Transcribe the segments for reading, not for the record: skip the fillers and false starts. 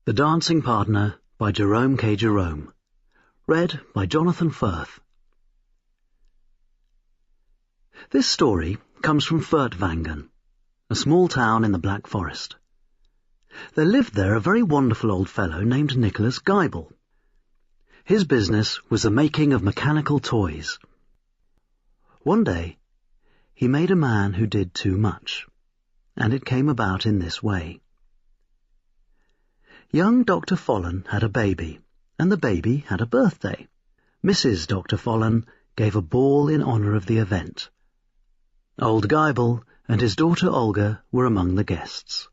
The Dancing Partner by Jerome K. Jerome. Read by Jonathan Firth. This story comes from Firth, a small town in the Black Forest. There lived there a very wonderful old fellow named Nicholaus Geibel. His business was the making of mechanical toys. One day, he made a man who did too much, and it came about in this way. Young Dr. Follen had a baby, and the baby had a birthday. Mrs. Dr. Follen gave a ball in honour of the event. Old Geibel and his daughter Olga were among the guests.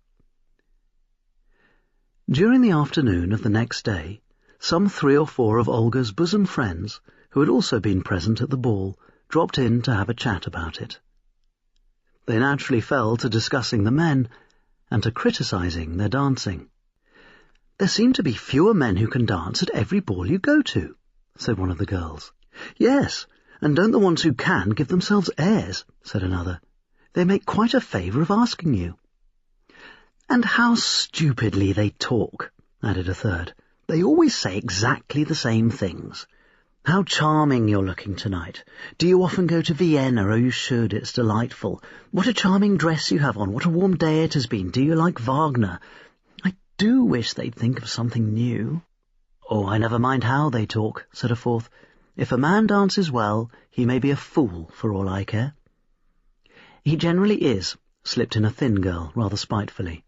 During the afternoon of the next day, some 3 or 4 of Olga's bosom friends, who had also been present at the ball, dropped in to have a chat about it. They naturally fell to discussing the men and to criticising their dancing. "There seem to be fewer men who can dance at every ball you go to," said one of the girls. "Yes, and don't the ones who can give themselves airs," said another. "They make quite a favour of asking you." "And how stupidly they talk," added a third. "They always say exactly the same things. How charming you're looking tonight. Do you often go to Vienna? Oh, you should, it's delightful. What a charming dress you have on. What a warm day it has been. Do you like Wagner? I do wish they'd think of something new." "Oh, I never mind how they talk," said a fourth. "If a man dances well, he may be a fool for all I care." "He generally is," slipped in a thin girl, rather spitefully.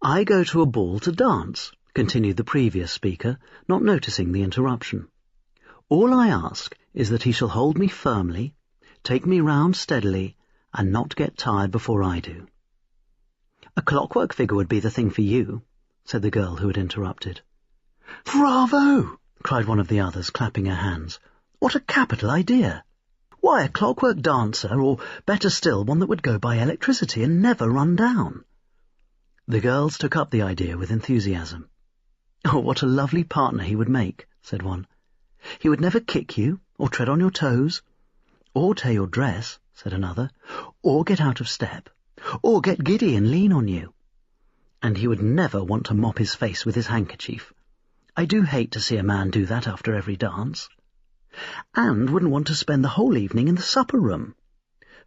"I go to a ball to dance," continued the previous speaker, not noticing the interruption. "All I ask is that he shall hold me firmly, take me round steadily, and not get tired before I do." "A clockwork figure would be the thing for you," said the girl who had interrupted. "Bravo!" cried one of the others, clapping her hands. "What a capital idea! Why, a clockwork dancer, or better still, one that would go by electricity and never run down." The girls took up the idea with enthusiasm. "Oh, what a lovely partner he would make," said one. "He would never kick you, or tread on your toes, or tear your dress," said another, "or get out of step, or get giddy and lean on you. And he would never want to mop his face with his handkerchief. I do hate to see a man do that after every dance. And wouldn't want to spend the whole evening in the supper-room.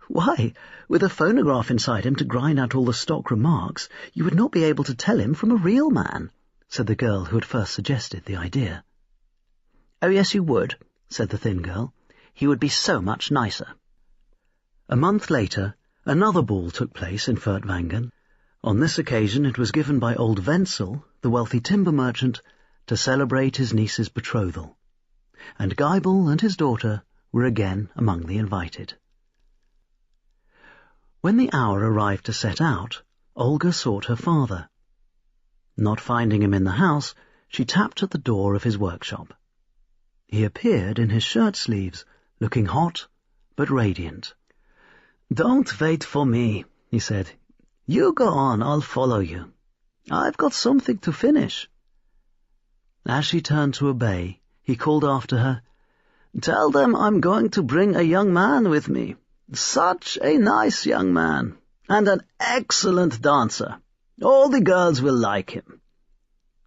Why, with a phonograph inside him to grind out all the stock remarks, you would not be able to tell him from a real man," said the girl who had first suggested the idea. "Oh, yes, you would," said the thin girl. "He would be so much nicer." A month later, another ball took place in Firth. On this occasion it was given by old Wenzel, the wealthy timber merchant, to celebrate his niece's betrothal, and Geibel and his daughter were again among the invited. When the hour arrived to set out, Olga sought her father. Not finding him in the house, she tapped at the door of his workshop. He appeared in his shirt-sleeves, looking hot but radiant. "Don't wait for me," he said. "You go on, I'll follow you. I've got something to finish." As she turned to obey, he called after her, "Tell them I'm going to bring a young man with me. Such a nice young man, and an excellent dancer. All the girls will like him."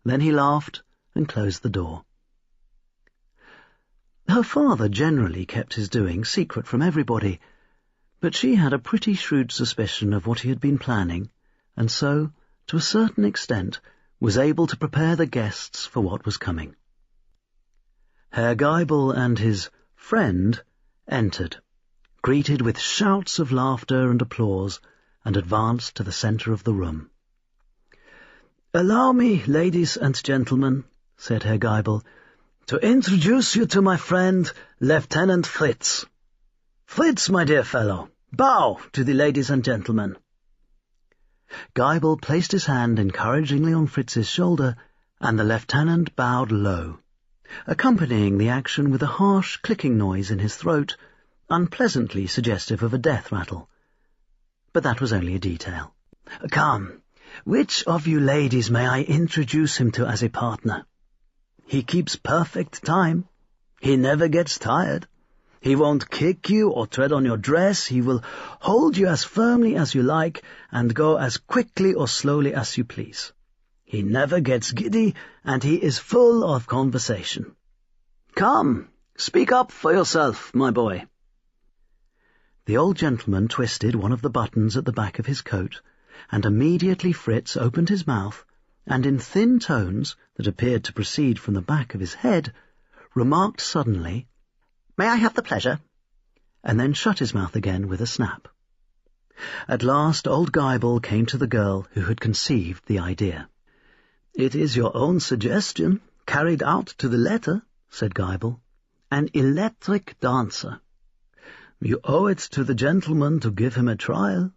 Then he laughed and closed the door. Her father generally kept his doings secret from everybody, but she had a pretty shrewd suspicion of what he had been planning, and so, to a certain extent, was able to prepare the guests for what was coming. Herr Geibel and his friend entered, greeted with shouts of laughter and applause, and advanced to the centre of the room. "Allow me, ladies and gentlemen," said Herr Geibel, "to introduce you to my friend, Lieutenant Fritz. Fritz, my dear fellow, bow to the ladies and gentlemen." Geibel placed his hand encouragingly on Fritz's shoulder, and the lieutenant bowed low, accompanying the action with a harsh clicking noise in his throat, unpleasantly suggestive of a death rattle. But that was only a detail. "Come, which of you ladies may I introduce him to as a partner? He keeps perfect time. He never gets tired. He won't kick you or tread on your dress. He will hold you as firmly as you like and go as quickly or slowly as you please. He never gets giddy, and he is full of conversation. Come, speak up for yourself, my boy. The old gentleman twisted one of the buttons at the back of his coat, and immediately Fritz opened his mouth, and in thin tones that appeared to proceed from the back of his head, remarked suddenly, "May I have the pleasure?" and then shut his mouth again with a snap. At last old Geibel came to the girl who had conceived the idea. "It is your own suggestion, carried out to the letter," said Geibel. "An electric dancer. You owe it to the gentleman to give him a trial."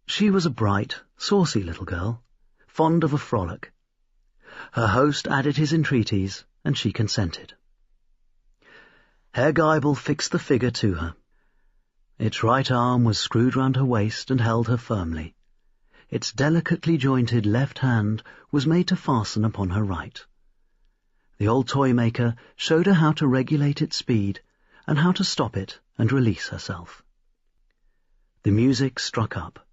She was a bright, saucy little girl, fond of a frolic. Her host added his entreaties, and she consented. Herr Geibel fixed the figure to her. Its right arm was screwed round her waist and held her firmly. Its delicately jointed left hand was made to fasten upon her right. The old toy-maker showed her how to regulate its speed and how to stop it and release herself. The music struck up.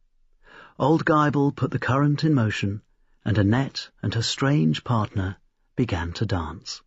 Old Geibel put the current in motion, and Annette and her strange partner began to dance.